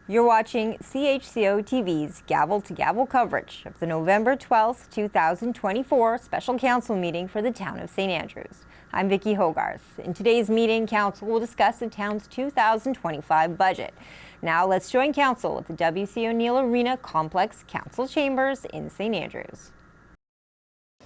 You're watching CHCO-TV's gavel-to-gavel coverage of the November 12th, 2024 Special Council meeting for the town of St. Andrews. I'm Vicki Hogarth. In today's meeting, Council will discuss the town's 2025 budget. Now let's join Council at the W.C. O'Neill Arena Complex Council Chambers in St. Andrews.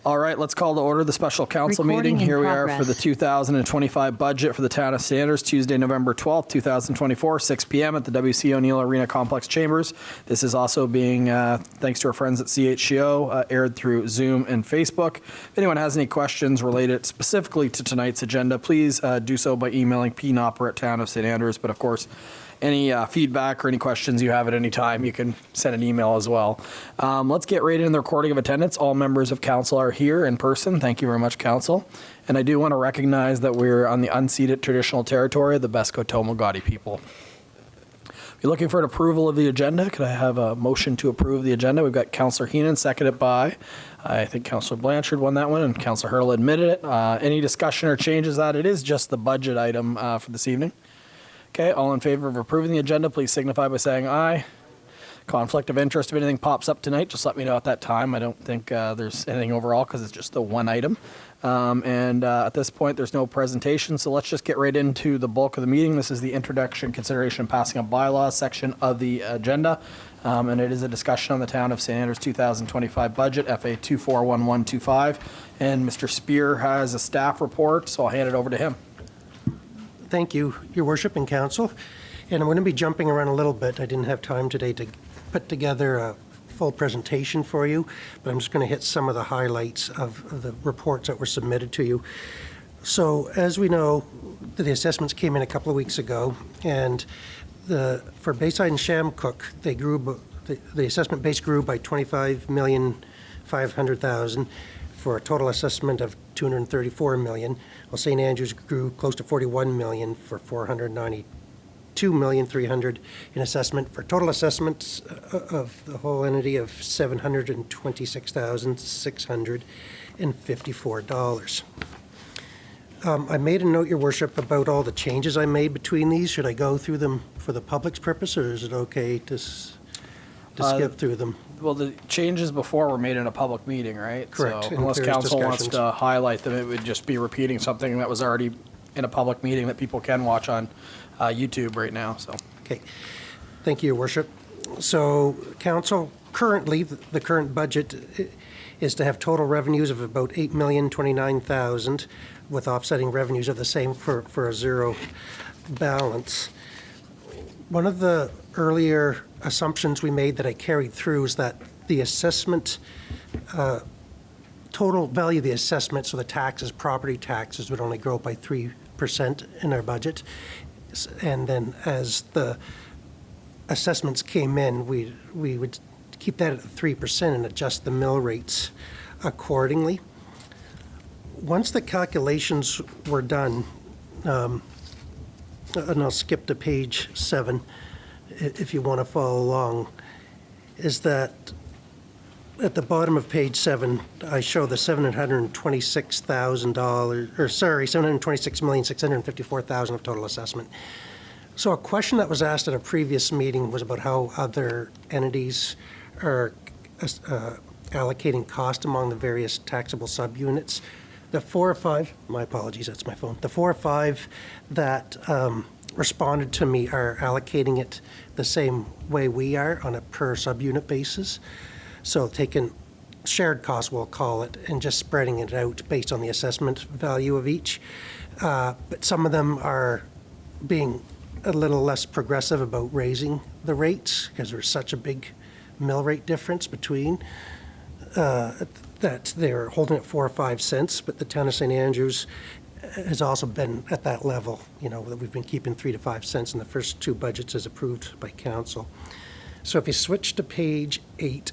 All right, let's call to order the special council meeting. Here we are for the 2025 budget for the town of St. Andrews, Tuesday, November 12th, 2024, 6 p.m. at the W.C. O'Neill Arena Complex Chambers. This is also being, thanks to our friends at CHCO, aired through Zoom and Facebook. If anyone has any questions related specifically to tonight's agenda, please do so by emailing pnopper@townofstandrews. But of course, any feedback or any questions you have at any time, you can send an email as well. Let's get right into the recording of attendance. All members of council are here in person. Thank you very much, council. And I do want to recognize that we're on the unceded traditional territory of the Beskotomogati people. If you're looking for an approval of the agenda, could I have a motion to approve the agenda? We've got Councillor Heenan, seconded by, I think Councillor Blanchard won that one, and Councillor Hurl admitted it. Any discussion or changes that it is just the budget item for this evening? Okay, all in favor of approving the agenda, please signify by saying aye. Conflict of interest, if anything pops up tonight, just let me know at that time. I don't think there's anything overall because it's just the one item. At this point, there's no presentation, so let's just get right into the bulk of the meeting. This is the introduction, consideration, and passing of bylaws section of the agenda. And it is a discussion on the town of St. Andrews 2025 budget, FA 241125. And Mr. Spear has a staff report, so I'll hand it over to him. Thank you, Your Worship and Council. And I'm going to be jumping around a little bit. I didn't have time today to put together a full presentation for you, but I'm just going to hit some of the highlights of the reports that were submitted to you. So as we know, the assessments came in a couple of weeks ago, and for Bayside and Shamcook, they grew. The assessment base grew by $25,500,000 for a total assessment of $234 million. Well, St. Andrews grew close to $41 million for $492,300,000 in assessment for total assessments of the whole entity of $726,654. I made a note, Your Worship, about all the changes I made between these. Should I go through them for the public's purpose, or is it okay to skip through them? Well, the changes before were made in a public meeting, right? Correct. So unless council wants to highlight them, it would just be repeating something that was already in a public meeting that people can watch on YouTube right now. So. Okay. Thank you, Your Worship. So council, currently, the current budget is to have total revenues of about $8,029,000 with offsetting revenues of the same for a zero balance. One of the earlier assumptions we made that I carried through is that the assessment, total value of the assessment, so the taxes, property taxes, would only grow by 3% in our budget. And then as the assessments came in, we would keep that at 3% and adjust the mill rates accordingly. Once the calculations were done, and I'll skip to page 7, if you want to follow along, is that at the bottom of page 7, I show the $726,654,000 of total assessment. So a question that was asked at a previous meeting was about how other entities are allocating cost among the various taxable subunits. The 4 or 5, my apologies, that's my phone. The 4 or 5 that responded to me are allocating it the same way we are on a per subunit basis. So taking shared costs, we'll call it, and just spreading it out based on the assessment value of each. But some of them are being a little less progressive about raising the rates because there's such a big mill rate difference between that they're holding it 4 or 5 cents, but the town of St. Andrews has also been at that level, that we've been keeping 3 to 5 cents in the first 2 budgets as approved by council. So if you switch to page 8,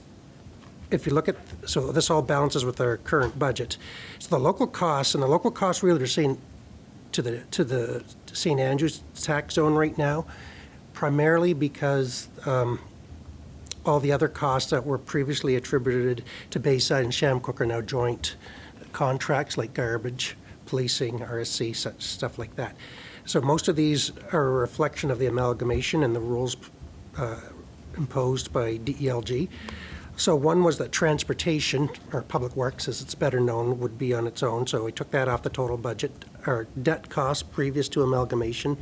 if you look at, so this all balances with our current budget. So the local costs, and the local costs really are saying to the St. Andrews tax zone right now, primarily because all the other costs that were previously attributed to Bayside and Shamcook are now joint contracts like garbage, policing, RSC, such stuff like that. So most of these are a reflection of the amalgamation and the rules imposed by DELG. So one was that transportation, or public works as it's better known, would be on its own. So we took that off the total budget. Our debt cost previous to amalgamation,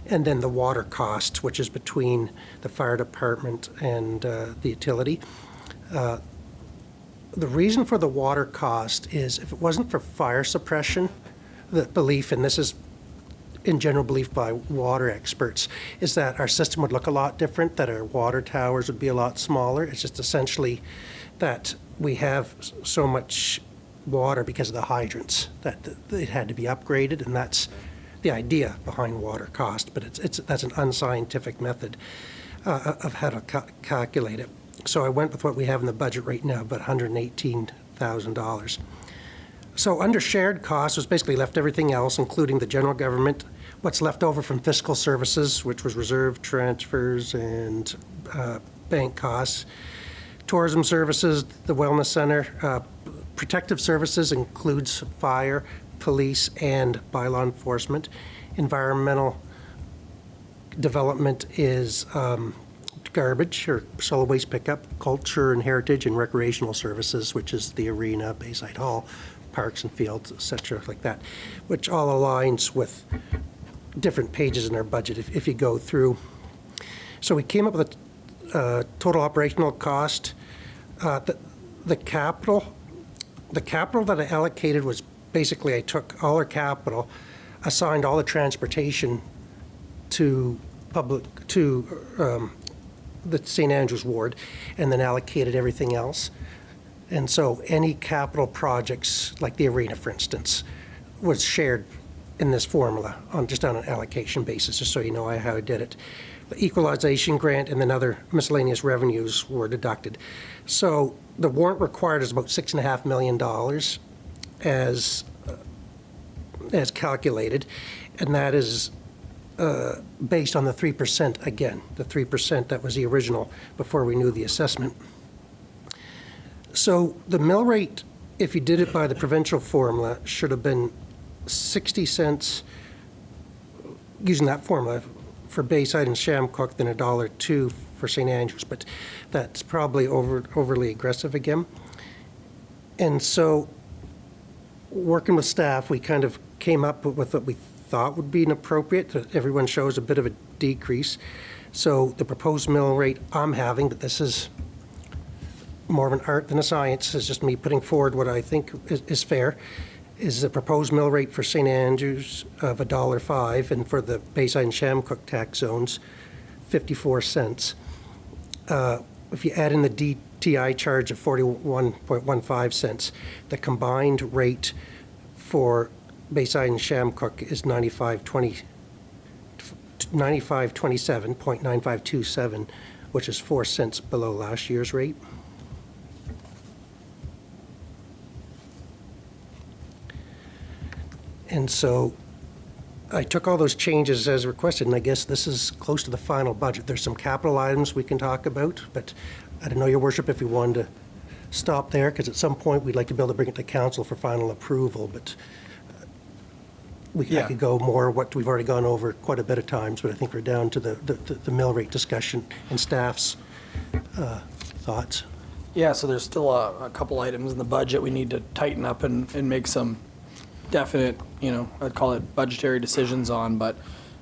and then the water cost, which is between the fire department and the utility. The reason for the water cost is if it wasn't for fire suppression, the belief, and this is in general belief by water experts, is that our system would look a lot different, that our water towers would be a lot smaller. It's just essentially that we have so much water because of the hydrants that it had to be upgraded, and that's the idea behind water cost, but that's an unscientific method of how to calculate it. So I went with what we have in the budget right now, about $118,000. So under shared costs was basically left everything else, including the general government, what's left over from fiscal services, which was reserve transfers and bank costs, tourism services, the wellness center, protective services includes fire, police, and bylaw enforcement. Environmental development is garbage or solid waste pickup, culture and heritage and recreational services, which is the arena, Bayside Hall, parks and fields, et cetera, like that, which all aligns with different pages in our budget if you go through. So we came up with a total operational cost. The capital that I allocated was basically I took all our capital, assigned all the transportation to the St. Andrews ward, and then allocated everything else. And so any capital projects, like the arena, for instance, was shared in this formula on an allocation basis, just so you know how I did it. The equalization grant and then other miscellaneous revenues were deducted. So the warrant required is about $6.5 million as calculated, and that is based on the 3% again, the 3% that was the original before we knew the assessment. So the mill rate, if you did it by the provincial formula, should have been 60 cents using that formula for Bayside and Shamcook, then $1.02 for St. Andrews, but that's probably overly aggressive again. And so working with staff, we kind of came up with what we thought would be an appropriate. Everyone shows a bit of a decrease. So the proposed mill rate I'm having, but this is more of an art than a science, is just me putting forward what I think is fair, is the proposed mill rate for St. Andrews of $1.05, and for the Bayside and Shamcook tax zones, 54 cents. If you add in the DTI charge of 41.15 cents, the combined rate for Bayside and Shamcook is 95.27, which is 4 cents below last year's rate. And so I took all those changes as requested, and I guess this is close to the final budget. There's some capital items we can talk about, but I don't know, Your Worship, if we wanted to stop there, because at some point we'd like to be able to bring it to council for final approval, but I could go more what we've already gone over quite a bit of times, but I think we're down to the mill rate discussion and staff's thoughts. Yeah, so there's still a couple items in the budget we need to tighten up and make some definite, I'd call it budgetary decisions on, but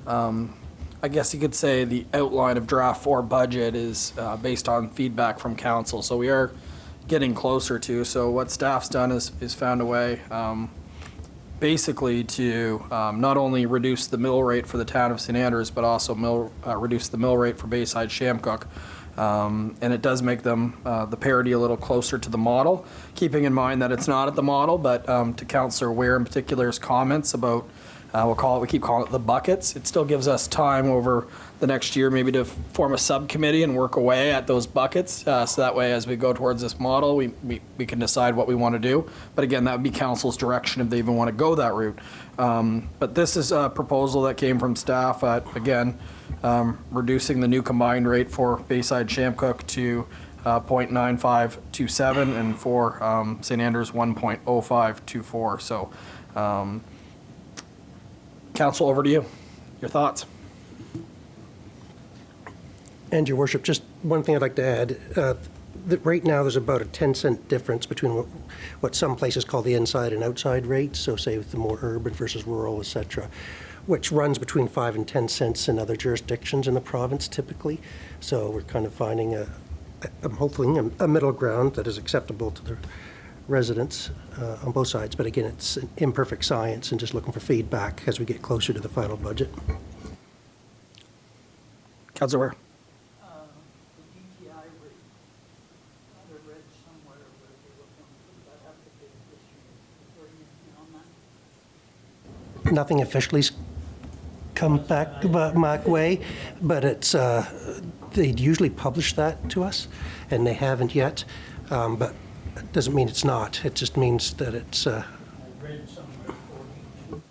I guess you could say the outline of draft 4 budget is based on feedback from council. So we are getting closer to. So what staff's done is found a way basically to not only reduce the mill rate for the town of St. Andrews, but also reduce the mill rate for Bayside Shamcook. And it does make them, the parity, a little closer to the model, keeping in mind that it's not at the model, but to Councillor Ware in particular's comments about, we keep calling it the buckets, it still gives us time over the next year maybe to form a subcommittee and work away at those buckets, so that way as we go towards this model, we can decide what we want to do. But again, that would be council's direction if they even want to go that route. But this is a proposal that came from staff at, again, reducing the new combined rate for Bayside Shamcook to 0.9527 and for St. Andrews 1.0524. So, Council, over to you. Your thoughts? And Your Worship, just one thing I'd like to add, that right now there's about a 10-cent difference between what some places call the inside and outside rates, so say with the more urban versus rural, et cetera, which runs between 5 and 10 cents in other jurisdictions in the province typically. So we're kind of finding hopefully a middle ground that is acceptable to the residents on both sides. But again, it's an imperfect science and just looking for feedback as we get closer to the final budget. Councillor Ware. The DTI rate, I read somewhere where they were going to put that up to bid this year. Is there anything on that? Nothing officially come back my way, but it's they'd usually publish that to us, and they haven't yet. But it doesn't mean it's not. It just means that it's. I read somewhere 42.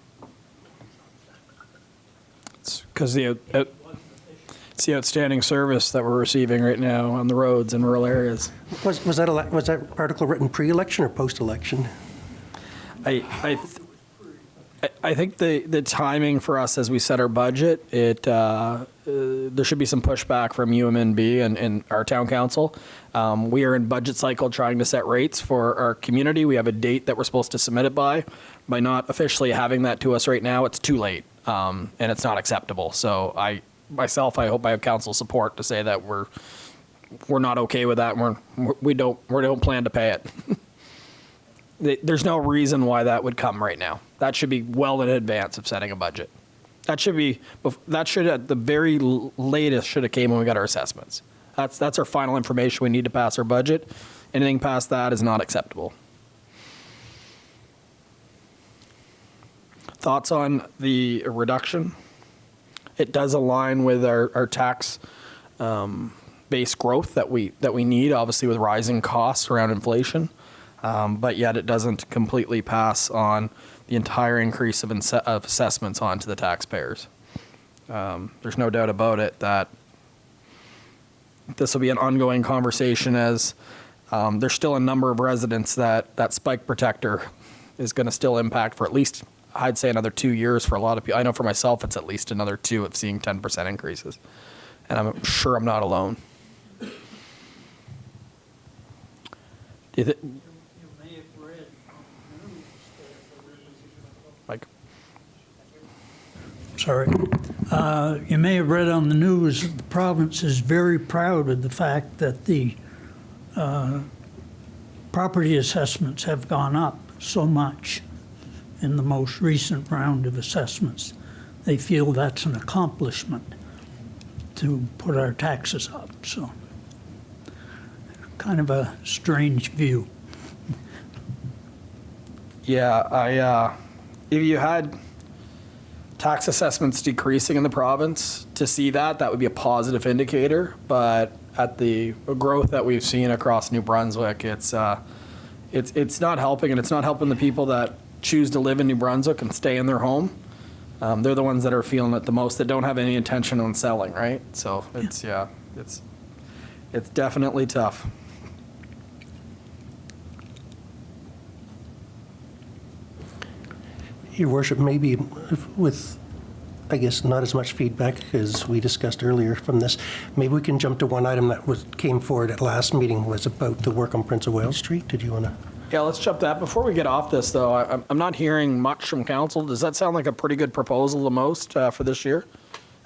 It's because it's the outstanding service that we're receiving right now on the roads in rural areas. Was that article written pre-election or post-election? I think the timing for us as we set our budget, there should be some pushback from UMNB and our town council. We are in budget cycle trying to set rates for our community. We have a date that we're supposed to submit it by. By not officially having that to us right now, it's too late, and it's not acceptable. So I hope I have council support to say that we're not okay with that. And we don't plan to pay it. There's no reason why that would come right now. That should be well in advance of setting a budget. That should at the very latest should have came when we got our assessments. That's our final information. We need to pass our budget. Anything past that is not acceptable. Thoughts on the reduction? It does align with our tax base growth that we need, obviously with rising costs around inflation. But yet it doesn't completely pass on the entire increase of assessments onto the taxpayers. There's no doubt about it that this will be an ongoing conversation as there's still a number of residents that spike protector is going to still impact for at least, I'd say, another 2 years for a lot of people. I know for myself it's at least another 2 of seeing 10% increases. And I'm sure I'm not alone. Do you think? Mike. Sorry. You may have read on the news that the province is very proud of the fact that the property assessments have gone up so much in the most recent round of assessments. They feel that's an accomplishment to put our taxes up. So kind of a strange view. Yeah, if you had tax assessments decreasing in the province, to see that would be a positive indicator. But at the growth that we've seen across New Brunswick, it's not helping, and it's not helping the people that choose to live in New Brunswick and stay in their home. They're the ones that are feeling it the most, that don't have any intention on selling, right? So it's definitely tough. Your Worship, maybe with, I guess, not as much feedback as we discussed earlier from this, maybe we can jump to one item that came forward at last meeting, was about the work on Prince of Wales Street. Did you want to? Yeah, let's jump that. Before we get off this, though, I'm not hearing much from council. Does that sound like a pretty good proposal the most for this year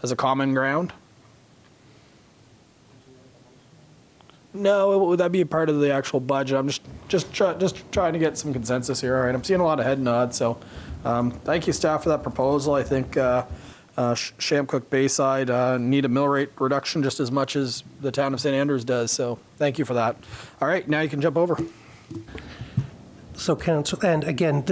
as a common ground? No, would that be a part of the actual budget? I'm just trying to get some consensus here. All right, I'm seeing a lot of head nods, so thank you, staff, for that proposal. I think Shamcook Bayside need a mill rate reduction just as much as the town of St. Andrews does, so thank you for that. All right, now you can jump over. So, Council, and again,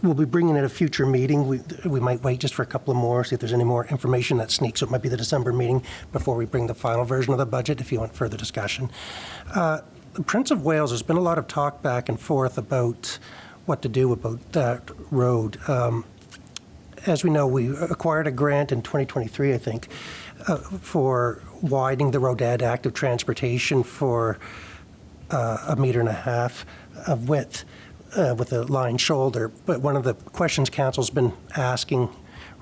we'll be bringing at a future meeting. We might wait just for a couple of more, see if there's any more information that sneaks. So it might be the December meeting before we bring the final version of the budget, if you want further discussion. The Prince of Wales, there's been a lot of talk back and forth about what to do about that road. As we know, we acquired a grant in 2023, I think, for widening the road to add active transportation for 1.5 meters of width with a line shoulder. But one of the questions Council's been asking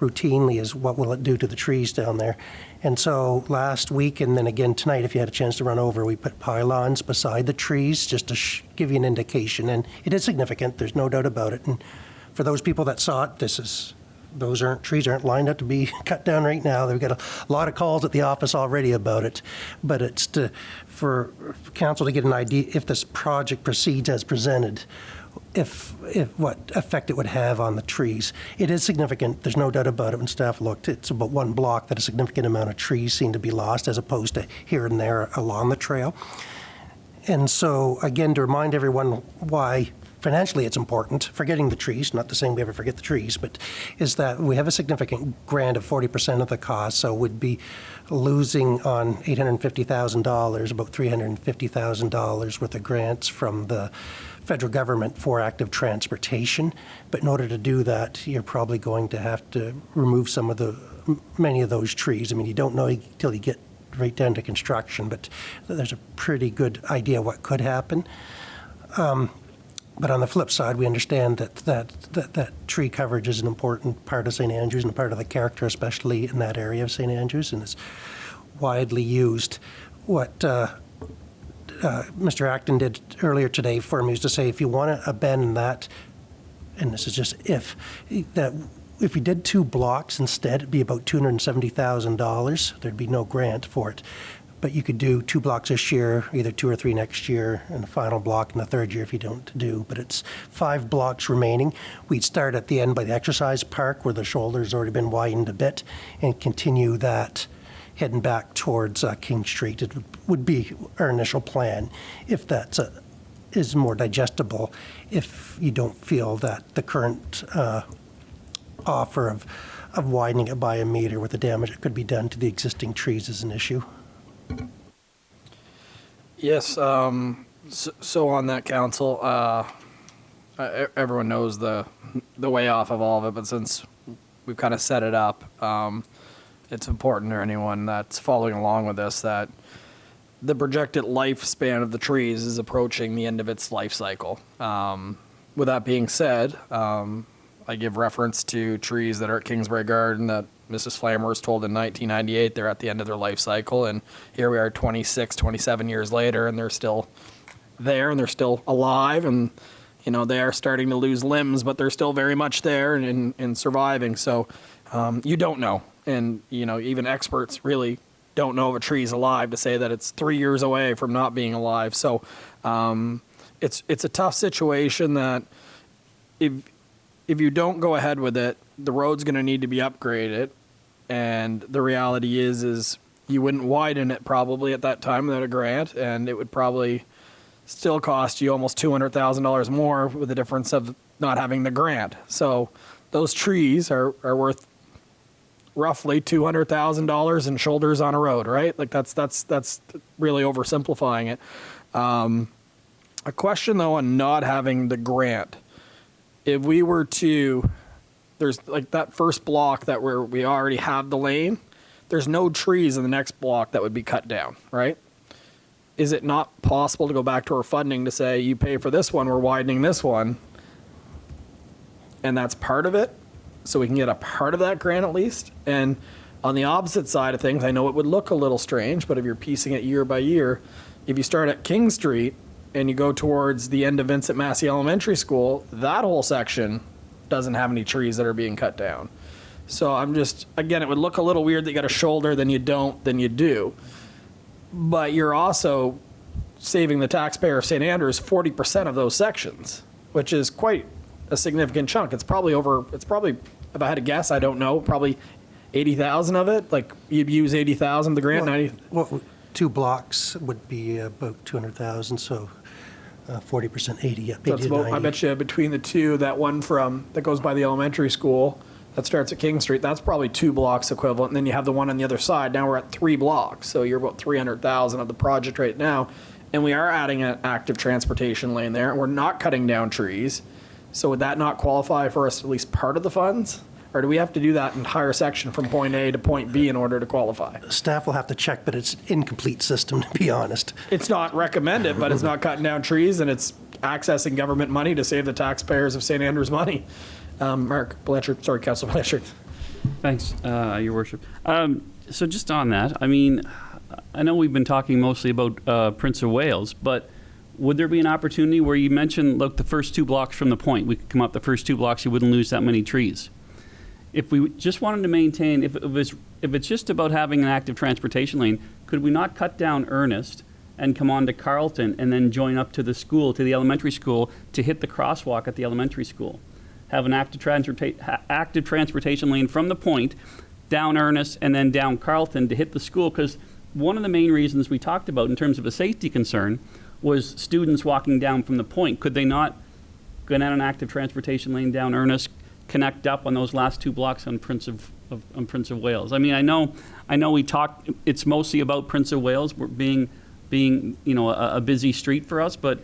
routinely is what will it do to the trees down there. And so last week and then again tonight, if you had a chance to run over, we put pylons beside the trees just to give you an indication. And it is significant, there's no doubt about it. And for those people that saw it, trees aren't lined up to be cut down right now. They've got a lot of calls at the office already about it. But it's for council to get an idea if this project proceeds as presented, if what effect it would have on the trees. It is significant. There's no doubt about it. When staff looked, it's about one block that a significant amount of trees seem to be lost as opposed to here and there along the trail. And so, again, to remind everyone why financially it's important, forgetting the trees, not the saying we ever forget the trees, but is that we have a significant grant of 40% of the cost, so we'd be losing on $850,000, about $350,000 worth of grants from the federal government for active transportation. But in order to do that, you're probably going to have to remove many of those trees. I mean, you don't know until you get right down to construction, but there's a pretty good idea what could happen. But on the flip side, we understand that tree coverage is an important part of St. Andrews and a part of the character, especially in that area of St. Andrews, and it's widely used. What Mr. Acton did earlier today for me is to say, if you want to abandon that, and this is just if we did 2 blocks instead, it'd be about $270,000. There'd be no grant for it. But you could do 2 blocks this year, either 2 or 3 next year, and a final block in the 3rd year if you don't do. But it's 5 blocks remaining. We'd start at the end by the exercise park where the shoulder's already been widened a bit and continue that heading back towards King Street. It would be our initial plan if that is more digestible, if you don't feel that the current offer of widening it by a meter with the damage that could be done to the existing trees is an issue. Yes, so on that, council, everyone knows the way off of all of it, but since we've kind of set it up, it's important to anyone that's following along with this that the projected lifespan of the trees is approaching the end of its life cycle. With that being said, I give reference to trees that are at Kingsbury Garden that Mrs. Flammer was told in 1998 they're at the end of their life cycle, and here we are 26, 27 years later, and they're still there, and they're still alive, and they are starting to lose limbs, but they're still very much there and surviving. So you don't know, and even experts really don't know if a tree's alive to say that it's 3 years away from not being alive. So it's a tough situation that if you don't go ahead with it, the road's going to need to be upgraded. And the reality is you wouldn't widen it probably at that time without a grant, and it would probably still cost you almost $200,000 more with the difference of not having the grant. So those trees are worth roughly $200,000 in shoulders on a road, right? Like that's really oversimplifying it. A question though on not having the grant. If we were to, there's like that first block that we already have the lane, there's no trees in the next block that would be cut down, right? Is it not possible to go back to our funding to say, you pay for this one, we're widening this one, and that's part of it, so we can get a part of that grant at least? And on the opposite side of things, I know it would look a little strange, but if you're piecing it year by year, if you start at King Street and you go towards the end of Vincent Massey Elementary School, that whole section doesn't have any trees that are being cut down. So I'm just, again, it would look a little weird that you got a shoulder, then you don't, then you do. But you're also saving the taxpayer of St. Andrews 40% of those sections, which is quite a significant chunk. It's probably, if I had to guess, I don't know, probably 80,000 of it. Like you'd use 80,000 of the grant, 90. Well, 2 blocks would be about 200,000, so 40%, 80, yeah, 80 So it's to about, 90. I bet you between the two, that one that goes by the elementary school that starts at King Street, that's probably 2 blocks equivalent. And then you have the one on the other side. Now we're at 3 blocks. So you're about 300,000 of the project right now. And we are adding an active transportation lane there. And we're not cutting down trees. So would that not qualify for us at least part of the funds? Or do we have to do that entire section from point A to point B in order to qualify? Staff will have to check, but it's an incomplete system, to be honest. It's not recommended, but it's not cutting down trees, and it's accessing government money to save the taxpayers of St. Andrews money. Councilor Blanchard. Thanks, Your Worship. So just on that, I mean, I know we've been talking mostly about Prince of Wales, but would there be an opportunity where you mentioned, look, the first 2 blocks from the point, we could come up the first 2 blocks, you wouldn't lose that many trees. If we just wanted to maintain, if it's just about having an active transportation lane, could we not cut down Ernest and come on to Carlton and then join up to the school, to the elementary school, to hit the crosswalk at the elementary school? Have an active transportation lane from the point down Ernest and then down Carlton to hit the school, because one of the main reasons we talked about in terms of a safety concern was students walking down from the point. Could they not go down an active transportation lane down Ernest, connect up on those last 2 blocks on Prince of Wales? I mean, I know we talked, it's mostly about Prince of Wales being you know, a busy street for us, but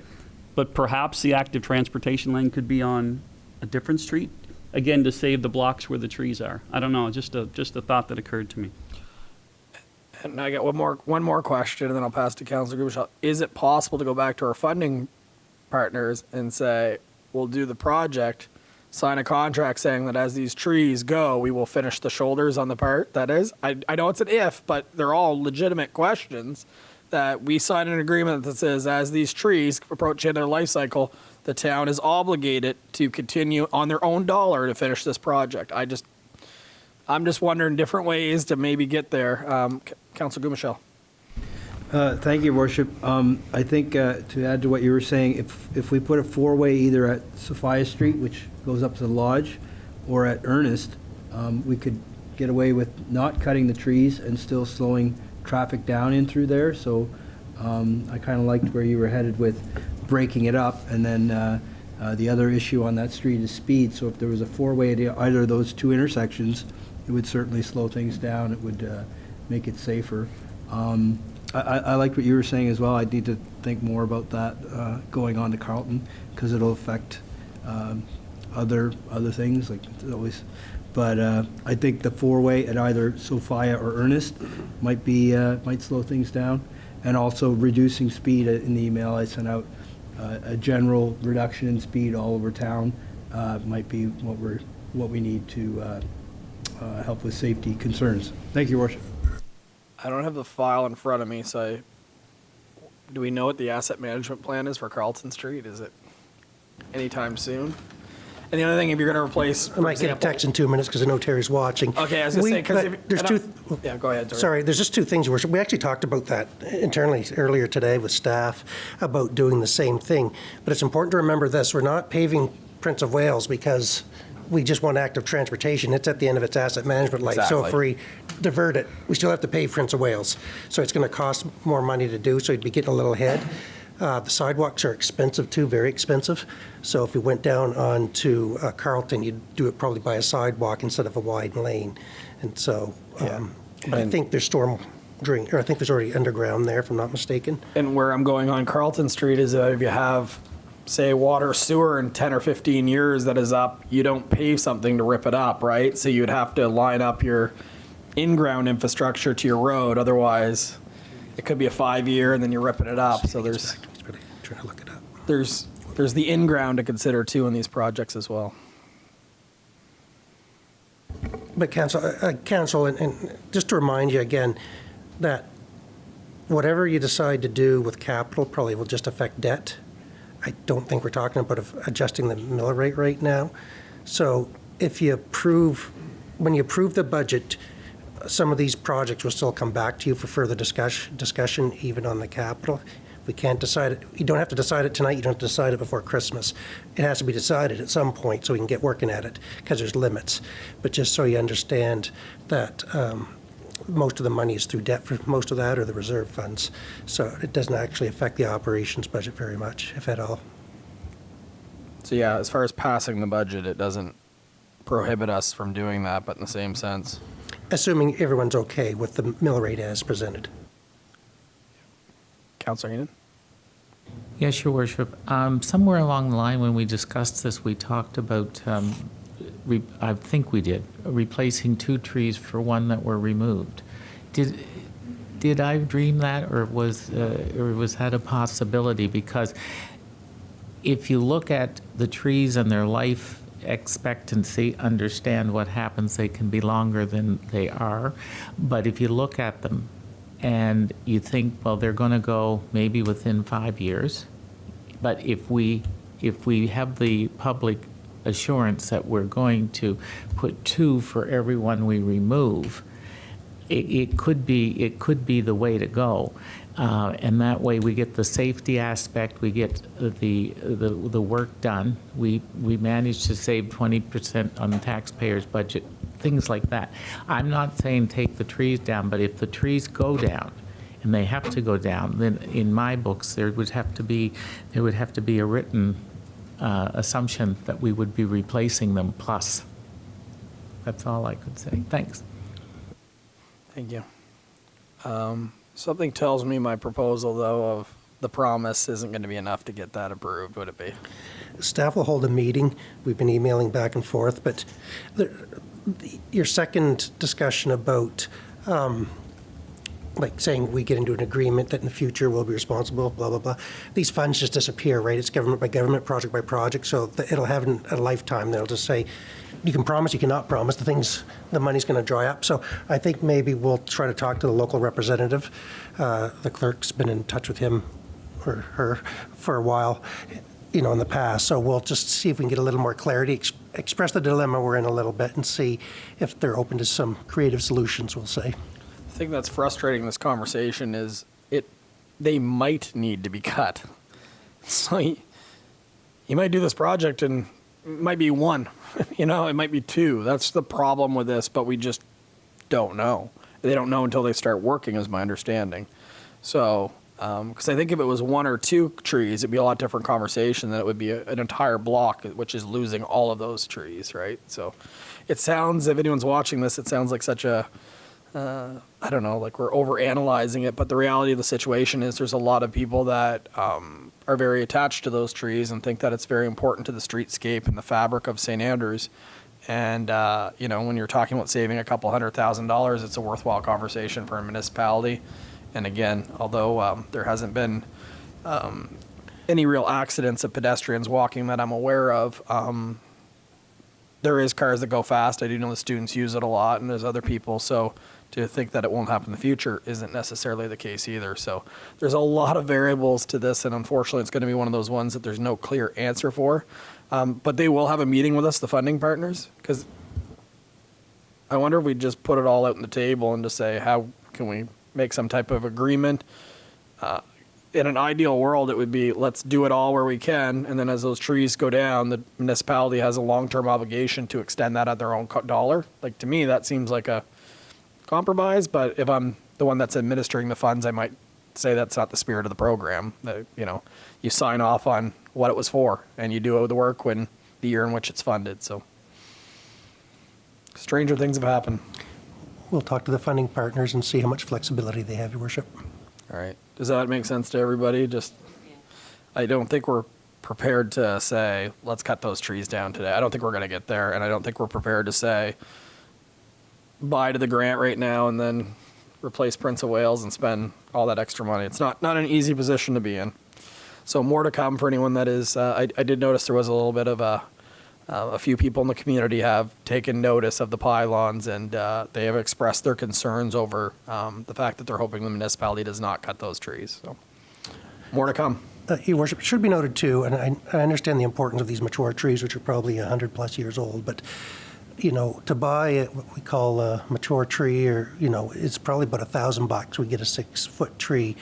perhaps the active transportation lane could be on a different street, again, to save the blocks where the trees are. I don't know, just a thought that occurred to me. And I got one more question, and then I'll pass to Councillor Gubishal. Is it possible to go back to our funding partners and say, we'll do the project, sign a contract saying that as these trees go, we will finish the shoulders on the part that is? I know it's an if, but they're all legitimate questions, that we sign an agreement that says as these trees approach the end of their life cycle, the town is obligated to continue on their own dollar to finish this project. I'm just wondering different ways to maybe get there. Councillor Gubishal. Thank you, Worship. I think to add to what you were saying, if we put a 4-way either at Sophia Street, which goes up to the lodge, or at Ernest, we could get away with not cutting the trees and still slowing traffic down in through there. So I kind of liked where you were headed with breaking it up. And then the other issue on that street is speed. So if there was a 4-way at either of those 2 intersections, it would certainly slow things down. It would make it safer. I liked what you were saying as well. I need to think more about that going on to Carlton, because it'll affect other things, like always. But I think the 4-way at either Sophia or Ernest might slow things down, and also reducing speed. In the email I sent out, a general reduction in speed all over town might be what we need to help with safety concerns. Thank you, Your Worship. I don't have the file in front of me, so do we know what the asset management plan is for Carlton Street? Is it anytime soon? And the other thing, if you're going to replace, I might get a text in 2 minutes because I know Terry's watching. Okay, I was going to say, because yeah, go ahead. Sorry, there's just 2 things, Your Worship. We actually talked about that internally earlier today with staff about doing the same thing. But it's important to remember this: we're not paving Prince of Wales because we just want active transportation. It's at the end of its asset management life. Exactly. So if we divert it, we still have to pave Prince of Wales. So it's going to cost more money to do, so you'd be getting a little ahead. The sidewalks are expensive too, very expensive. So if we went down onto Carlton, you'd do it probably by a sidewalk instead of a wide lane. And so, but I think there's storm drain, or I think there's already underground there, if I'm not mistaken. And where I'm going on Carlton Street is if you have, say, water sewer in 10 or 15 years that is up, you don't pave something to rip it up, right? So you'd have to line up your in-ground infrastructure to your road. Otherwise, it could be a 5-year and then you're ripping it up. So there's Trying to look it up. there's the in-ground to consider too in these projects as well. But Council, and just to remind you again, that whatever you decide to do with capital probably will just affect debt. I don't think we're talking about adjusting the mill rate right now. So if you when you approve the budget, some of these projects will still come back to you for further discussion, even on the capital. If we can't decide it, you don't have to decide it tonight, you don't have to decide it before Christmas. It has to be decided at some point so we can get working at it, because there's limits. But just so you understand that most of the money is through debt for most of that, or the reserve funds. So it doesn't actually affect the operations budget very much, if at all. So yeah, as far as passing the budget, it doesn't prohibit us from doing that, but in the same sense. Assuming everyone's okay with the mill rate as presented. Councillor Heenan? Yes, Your Worship. Somewhere along the line when we discussed this, we talked about, I think we did, replacing 2 trees for 1 that were removed. Did I dream that, or was that a possibility? Because if you look at the trees and their life expectancy, understand what happens. They can be longer than they are. But if you look at them and you think, well, they're going to go maybe within 5 years, but if we have the public assurance that we're going to put 2 for every one we remove, it could be the way to go. And that way we get the safety aspect, we get the work done. We manage to save 20% on the taxpayer's budget, things like that. I'm not saying take the trees down, but if the trees go down, and they have to go down, then in my books there would have to be a written assumption that we would be replacing them plus. That's all I could say. Thanks. Thank you. Something tells me my proposal, though, of the promise isn't going to be enough to get that approved, would it be? Staff will hold a meeting. We've been emailing back and forth, but your second discussion about, like saying we get into an agreement that in the future we'll be responsible, blah, blah, blah. These funds just disappear, right? It's government by government, project by project, so it'll have a lifetime. They'll just say, you can promise, you cannot promise. The money's going to dry up. So I think maybe we'll try to talk to the local representative. The clerk's been in touch with him or her for a while, in the past. So we'll just see if we can get a little more clarity, express the dilemma we're in a little bit, and see if they're open to some creative solutions, we'll say. The thing that's frustrating in this conversation is they might need to be cut. So you might do this project and it might be 1, it might be 2. That's the problem with this, but we just don't know. They don't know until they start working, is my understanding. So, because I think if it was 1 or 2 trees, it'd be a lot different conversation than it would be an entire block, which is losing all of those trees, right? So it sounds, if anyone's watching this, it sounds like such a, I don't know, like we're overanalyzing it, but the reality of the situation is there's a lot of people that are very attached to those trees and think that it's very important to the streetscape and the fabric of St. Andrews. And, when you're talking about saving a couple $100,000, it's a worthwhile conversation for a municipality. And again, although there hasn't been any real accidents of pedestrians walking that I'm aware of, there is cars that go fast. I do know the students use it a lot, and there's other people. So to think that it won't happen in the future isn't necessarily the case either. So there's a lot of variables to this, and unfortunately it's going to be one of those ones that there's no clear answer for. But they will have a meeting with us, the funding partners, because I wonder if we just put it all out on the table and just say, how can we make some type of agreement? In an ideal world, it would be, let's do it all where we can, and then as those trees go down, the municipality has a long-term obligation to extend that at their own dollar. Like, to me, that seems like a compromise, but if I'm the one that's administering the funds, I might say that's not the spirit of the program. That, you sign off on what it was for, and you do the work when the year in which it's funded. So stranger things have happened. We'll talk to the funding partners and see how much flexibility they have, Your Worship. All right. Does that make sense to everybody? I don't think we're prepared to say, let's cut those trees down today. I don't think we're going to get there, and I don't think we're prepared to say, buy to the grant right now and then replace Prince of Wales and spend all that extra money. It's not an easy position to be in. So more to come for anyone that is, I did notice there was a little bit of a few people in the community have taken notice of the pylons, and they have expressed their concerns over the fact that they're hoping the municipality does not cut those trees. So more to come. Your Worship, it should be noted too, and I understand the importance of these mature trees, which are probably 100+ years old, but to buy what we call a mature tree, or, it's probably about $1,000. We get a 6-foot tree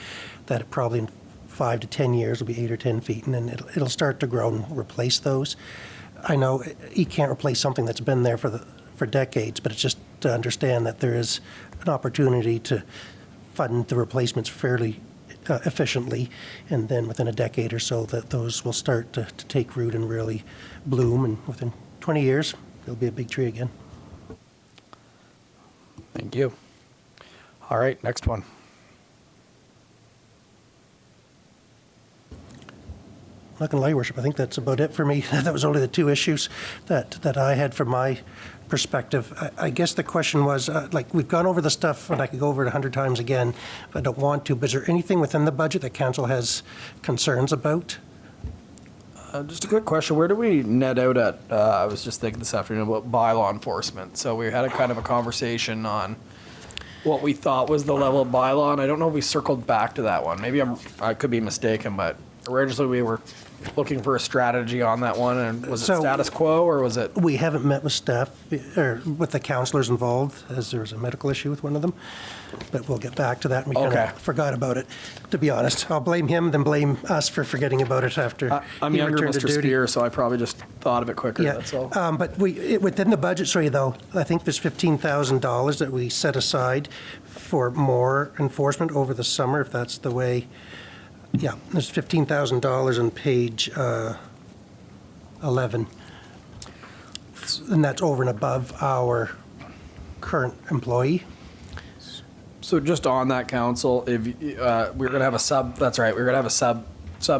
that probably in 5 to 10 years will be 8 or 10 feet, and then it'll start to grow and replace those. I know you can't replace something that's been there for decades, but it's just to understand that there is an opportunity to fund the replacements fairly efficiently, and then within a decade or so that those will start to take root and really bloom, and within 20 years, it'll be a big tree again. Thank you. All right, next one. I'm not going to lie, Your Worship, I think that's about it for me. That was only the 2 issues that I had from my perspective. I guess the question was, we've gone over the stuff, and I could go over it 100 times again if I don't want to, but is there anything within the budget that Council has concerns about? Just a quick question. Where do we net out at? I was just thinking this afternoon about bylaw enforcement. So we had a kind of a conversation on what we thought was the level of bylaw, and I don't know if we circled back to that one. Maybe I could be mistaken, but originally we were looking for a strategy on that one, and was it So- status quo, or was it? We haven't met with staff, or with the counselors involved, as there was a medical issue with one of them, but we'll get back to that. We kind Okay. of forgot about it, to be honest. I'll blame him, then blame us for forgetting about it after I'm he younger, returned to Mr. duty. Spear, so I probably just thought of it quicker, Yeah, that's all. but within the budget, sorry, though, I think there's $15,000 that we set aside for more enforcement over the summer, if that's the way. Yeah, there's $15,000 on page 11. And that's over and above our current employee. So just on that, council, if we're gonna have a sub, that's right, we're gonna have a sub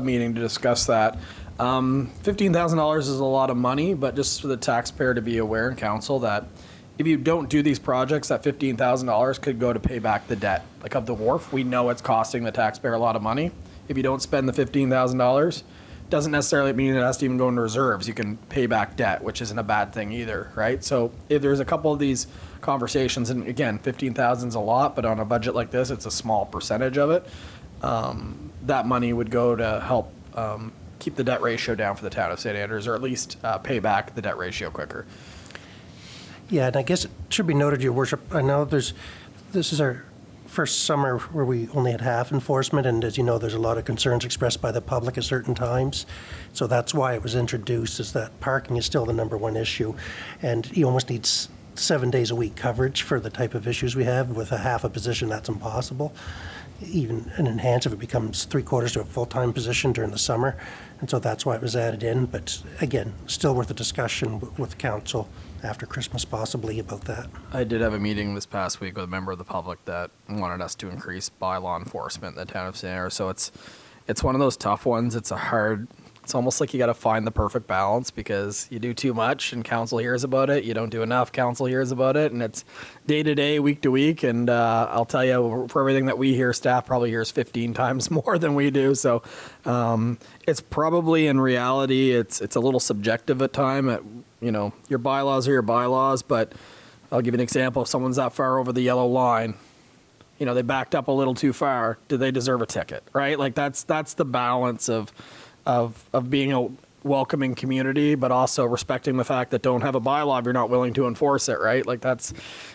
meeting to discuss that. $15,000 is a lot of money, but just for the taxpayer to be aware, and council, that if you don't do these projects, that $15,000 could go to pay back the debt. Like of the wharf, we know it's costing the taxpayer a lot of money. If you don't spend the $15,000, doesn't necessarily mean it has to even go into reserves. You can pay back debt, which isn't a bad thing either, right? So if there's a couple of these conversations, and again, 15,000 is a lot, but on a budget like this, it's a small percentage of it. That money would go to help keep the debt ratio down for the town of St. Andrews, or at least pay back the debt ratio quicker. Yeah, and I guess it should be noted, Your Worship, I know this is our first summer where we only had half enforcement, and as you know, there's a lot of concerns expressed by the public at certain times. So that's why it was introduced, is that parking is still the number one issue. And you almost need 7 days a week coverage for the type of issues we have. With a half a position, that's impossible. Even an enhanced, if it becomes 3/4 to a full-time position during the summer. And so that's why it was added in. But again, still worth a discussion with council after Christmas possibly about that. I did have a meeting this past week with a member of the public that wanted us to increase bylaw enforcement in the town of St. Andrews. So it's one of those tough ones. It's almost like you got to find the perfect balance, because you do too much and council hears about it. You don't do enough, council hears about it, and it's day to day, week to week. And I'll tell you, for everything that we hear, staff probably hears 15 times more than we do. So it's probably, in reality, it's a little subjective at time. Your bylaws are your bylaws, but I'll give you an example. If someone's that far over the yellow line, they backed up a little too far, do they deserve a ticket, right? Like that's the balance of being a welcoming community, but also respecting the fact that don't have a bylaw if you're not willing to enforce it, right? Like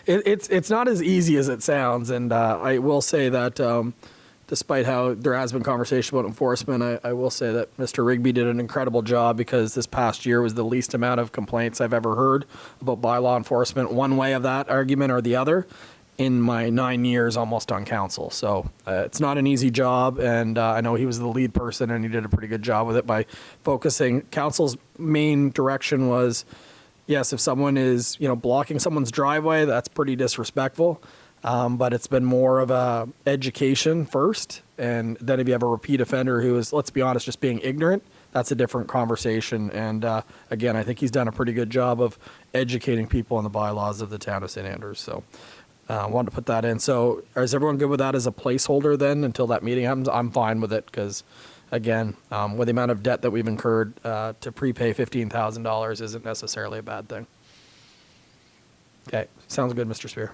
it's not as easy as it sounds. And I will say that despite how there has been conversation about enforcement, I will say that Mr. Rigby did an incredible job, because this past year was the least amount of complaints I've ever heard about bylaw enforcement, one way of that argument or the other, in my 9 years almost on council. So it's not an easy job, and I know he was the lead person, and he did a pretty good job with it by focusing. Council's main direction was, yes, if someone is blocking someone's driveway, that's pretty disrespectful, but it's been more of a education first, and then if you have a repeat offender who is, let's be honest, just being ignorant, that's a different conversation. And again, I think he's done a pretty good job of educating people on the bylaws of the town of St. Andrews. So I wanted to put that in. So is everyone good with that as a placeholder then until that meeting happens? I'm fine with it, because, again, with the amount of debt that we've incurred, to prepay $15,000 isn't necessarily a bad thing. Okay, sounds good, Mr. Spear.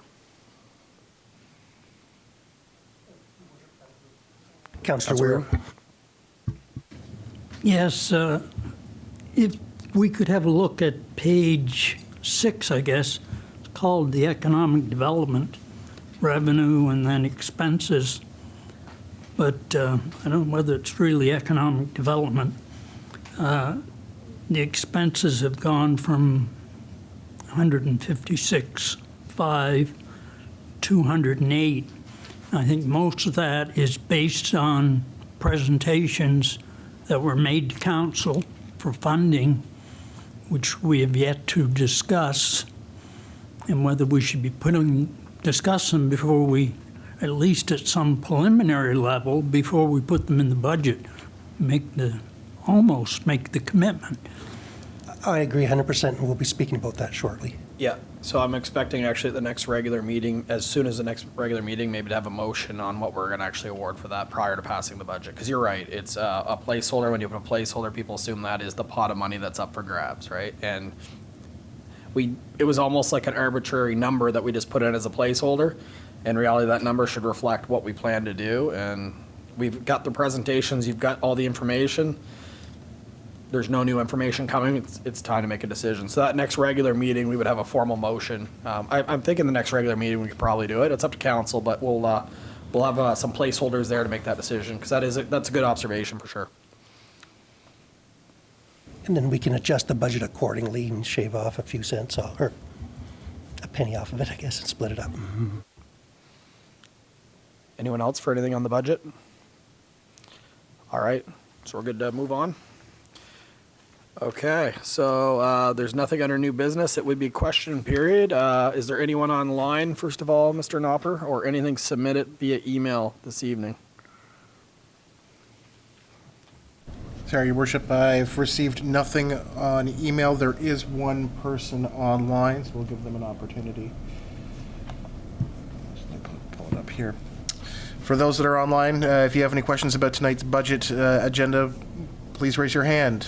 Councillor Weir. Yes, if we could have a look at page 6, I guess, it's called the Economic Development, Revenue, and then Expenses. But I don't know whether it's really economic development. The expenses have gone from 156.5, 208. I think most of that is based on presentations that were made to council for funding, which we have yet to discuss, and whether we should be discuss them before we, at least at some preliminary level, before we put them in the budget, almost make the commitment. I agree 100%, and we'll be speaking about that shortly. Yeah, so I'm expecting actually at the next regular meeting, as soon as the next regular meeting, maybe to have a motion on what we're going to actually award for that prior to passing the budget. Because you're right, it's a placeholder. When you put a placeholder, people assume that is the pot of money that's up for grabs, right? And it was almost like an arbitrary number that we just put in as a placeholder. In reality, that number should reflect what we plan to do. And we've got the presentations, you've got all the information. There's no new information coming. It's time to make a decision. So that next regular meeting, we would have a formal motion. I'm thinking the next regular meeting, we could probably do it. It's up to council, but we'll have some placeholders there to make that decision, because that's a good observation for sure. And then we can adjust the budget accordingly and shave off a few cents off, or a penny off of it, I guess, and split it up. Anyone else for anything on the budget? All right, so we're good to move on. Okay, so there's nothing under new business. It would be question period. Is there anyone online, first of all, Mr. Nopper, or anything submitted via email this evening? Sorry, Your Worship, I've received nothing on email. There is one person online, so we'll give them an opportunity. Just let me pull it up here. For those that are online, if you have any questions about tonight's budget agenda, please raise your hand.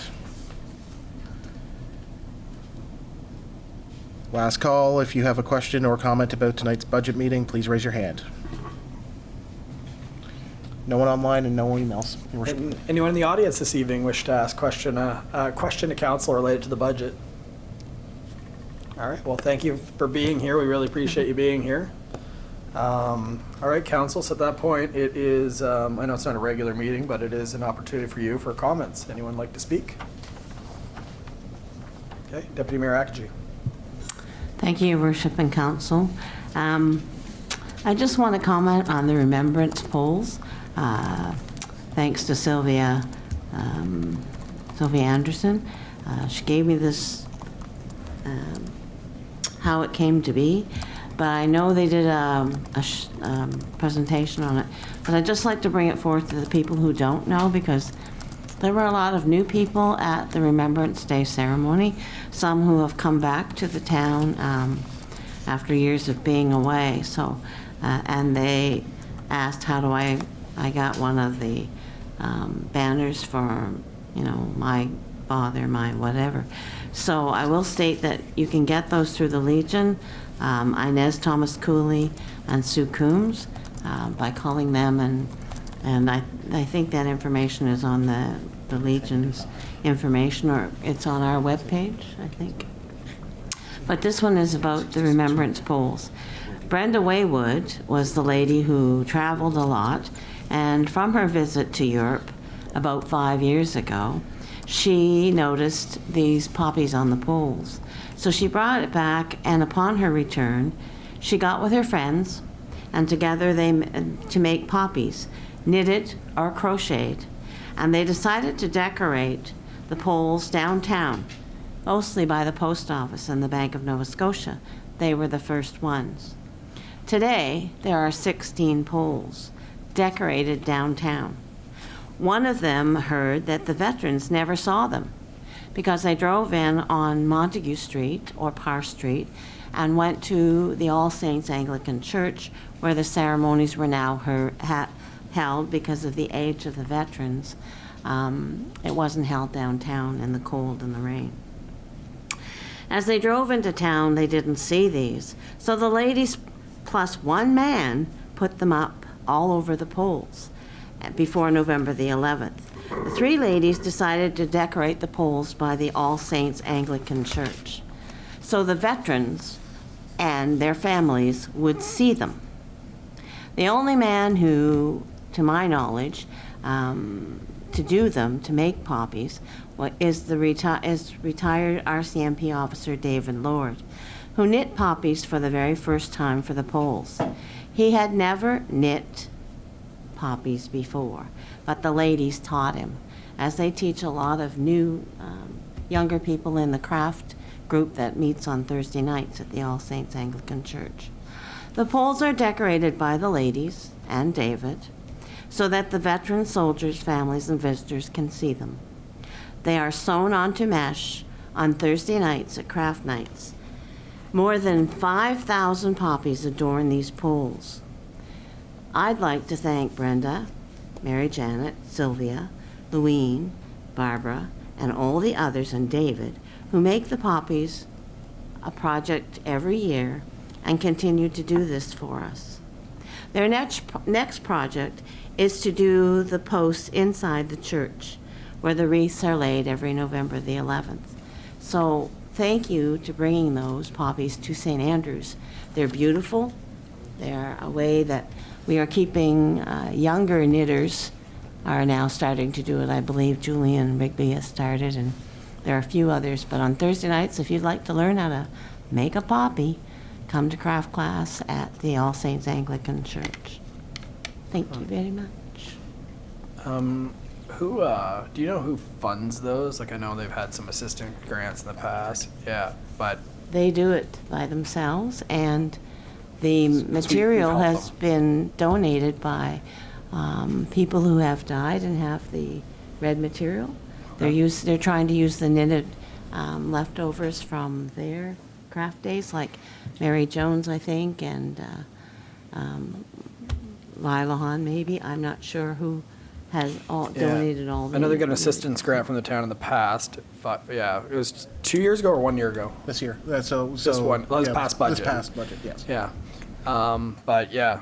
Last call, if you have a question or comment about tonight's budget meeting, please raise your hand. No one online and no emails, Your Worship. And anyone in the audience this evening wish to ask a question to council related to the budget? All right, well, thank you for being here. We really appreciate you being here. All right, council, so at that point, it is, I know it's not a regular meeting, but it is an opportunity for you for comments. Anyone like to speak? Okay, Deputy Mayor Akagi. Thank you, Your Worship and Council. I just want to comment on the remembrance polls. Thanks to Sylvia Anderson. She gave me this, how it came to be. But I know they did a presentation on it. But I'd just like to bring it forth to the people who don't know, because there were a lot of new people at the Remembrance Day ceremony, some who have come back to the town after years of being away. So, and they asked, how do I got one of the banners for, my father, my whatever. So I will state that you can get those through the Legion, Inez Thomas Cooley and Sue Coombs, by calling them, and I think that information is on the Legion's information, or it's on our webpage, I think. But this one is about the remembrance polls. Brenda Waywood was the lady who traveled a lot, and from her visit to Europe about 5 years ago, she noticed these poppies on the poles. So she brought it back, and upon her return, she got with her friends, and together to make poppies, knitted or crocheted. And they decided to decorate the poles downtown, mostly by the post office and the Bank of Nova Scotia. They were the first ones. Today, there are 16 poles decorated downtown. One of them heard that the veterans never saw them because they drove in on Montague Street or Parr Street and went to the All Saints Anglican Church, where the ceremonies were now held because of the age of the veterans. It wasn't held downtown in the cold and the rain. As they drove into town, they didn't see these. So the ladies plus one man put them up all over the poles before November the 11th. The three ladies decided to decorate the poles by the All Saints Anglican Church, so the veterans and their families would see them. The only man who, to my knowledge, to do them, to make poppies, is retired RCMP officer David Lord, who knit poppies for the very first time for the poles. He had never knit poppies before, but the ladies taught him, as they teach a lot of new younger people in the craft group that meets on Thursday nights at the All Saints Anglican Church. The poles are decorated by the ladies and David so that the veteran soldiers' families and visitors can see them. They are sewn onto mesh on Thursday nights at craft nights. More than 5,000 poppies adorn these pools. I'd like to thank Brenda, Mary Janet, Sylvia, Louine, Barbara, and all the others, and David, who make the poppies a project every year and continue to do this for us. Their next project is to do the posts inside the church, where the wreaths are laid every November the 11th. So thank you to bringing those poppies to St. Andrews. They're beautiful. They're a way that we are keeping younger knitters are now starting to do it. I believe Julian Rigby has started, and there are a few others. But on Thursday nights, if you'd like to learn how to make a poppy, come to craft class at the All Saints Anglican Church. Thank you very much. Who do you know who funds those? Like, I know they've had some assistant grants in the past. Yeah, but They do it by themselves, and the we've material helped has them. been donated by people who have died and have the red material. They're trying to use the knitted leftovers from their craft days, like Mary Jones, I think, and Lila Hahn, maybe. I'm not sure who has donated all the. I know they got an assistance grant from the town in the past. Yeah, it was 2 years ago or 1 year ago. This year. This past budget. This past budget, yes. Yeah, but yeah,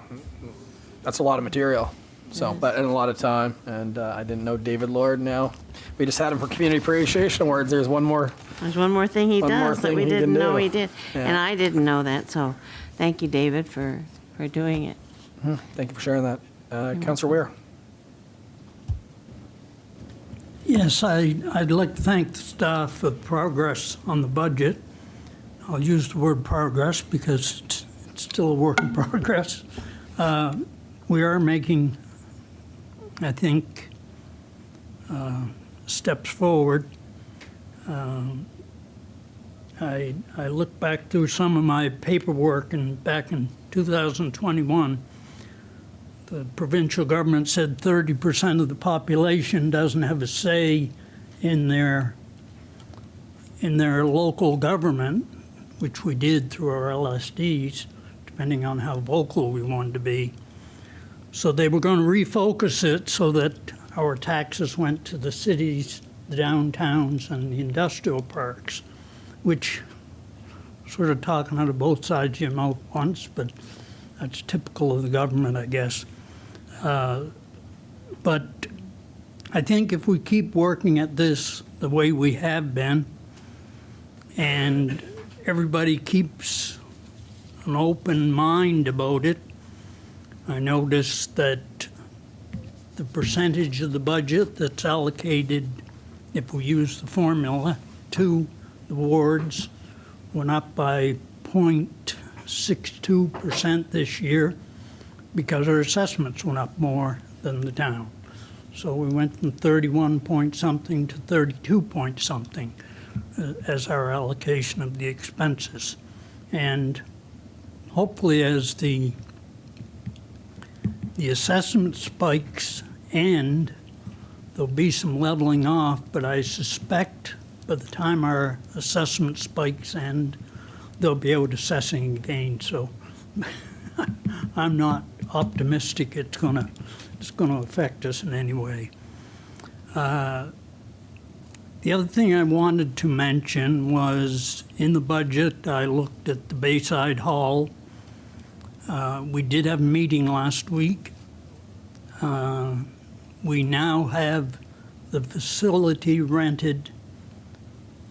that's a lot of material. So, but and a lot of time, and I didn't know David Lord. Now, we just had him for Community Appreciation Awards. There's one more. There's one more thing he One more does that thing we he didn't can know do. he did. Yeah. And I didn't know that, so thank you, David, for doing it. Thank you for sharing that, Councillor Ware. Yes, I'd like to thank the staff for progress on the budget. I'll use the word progress because it's still a work in progress. We are making, I think, steps forward. I look back through some of my paperwork, and back in 2021, the provincial government said 30% of the population doesn't have a say in their local government, which we did through our LSDs, depending on how vocal we wanted to be. So they were going to refocus it so that our taxes went to the cities, the downtowns, and the industrial parks, which sort of talking out of both sides of your mouth once, but that's typical of the government, I guess. But I think if we keep working at this the way we have been, and everybody keeps an open mind about it, I noticed that the percentage of the budget that's allocated, if we use the formula, to the wards went up by 0.62% this year, because our assessments went up more than the town. So we went from 31 point something to 32 point something as our allocation of the expenses. And hopefully as the assessment spikes end, there'll be some leveling off, but I suspect by the time our assessment spikes end, they'll be out assessing again. So I'm not optimistic it's gonna affect us in any way. The other thing I wanted to mention was in the budget, I looked at the Bayside Hall. We did have a meeting last week. We now have the facility rented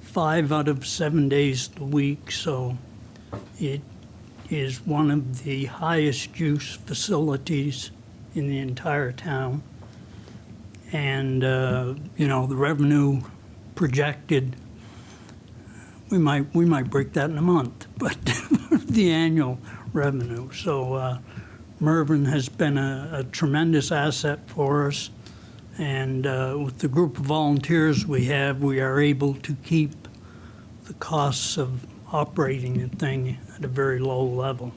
5 out of 7 days a week, so it is one of the highest use facilities in the entire town. And, the revenue projected, we might break that in a month, but the annual revenue. So Mervyn has been a tremendous asset for us. And with the group of volunteers we are able to keep the costs of operating the thing at a very low level,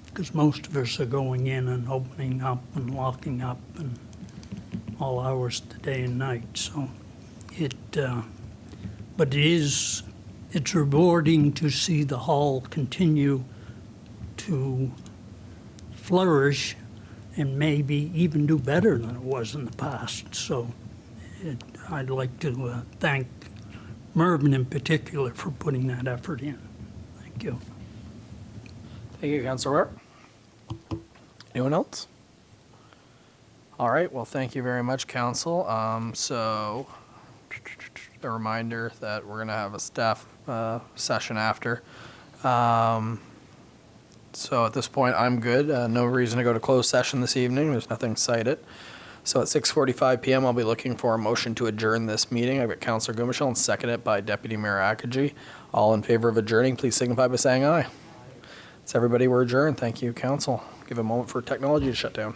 because most of us are going in and opening up and locking up and all hours of the day and night. So But it's rewarding to see the hall continue to flourish and maybe even do better than it was in the past. So I'd like to thank Mervyn in particular for putting that effort in. Thank you. Thank you, Councillor Ware. Anyone else? All right, well, thank you very much, Council. So a reminder that we're going to have a staff session after. So at this point, I'm good. No reason to go to closed session this evening. There's nothing cited. So at 6:45 p.m., I'll be looking for a motion to adjourn this meeting. I've got Councillor Gumashall and seconded by Deputy Mayor Akaji. All in favor of adjourning, please signify by saying aye. It's everybody, we're adjourned. Thank you, Council. Give a moment for technology to shut down.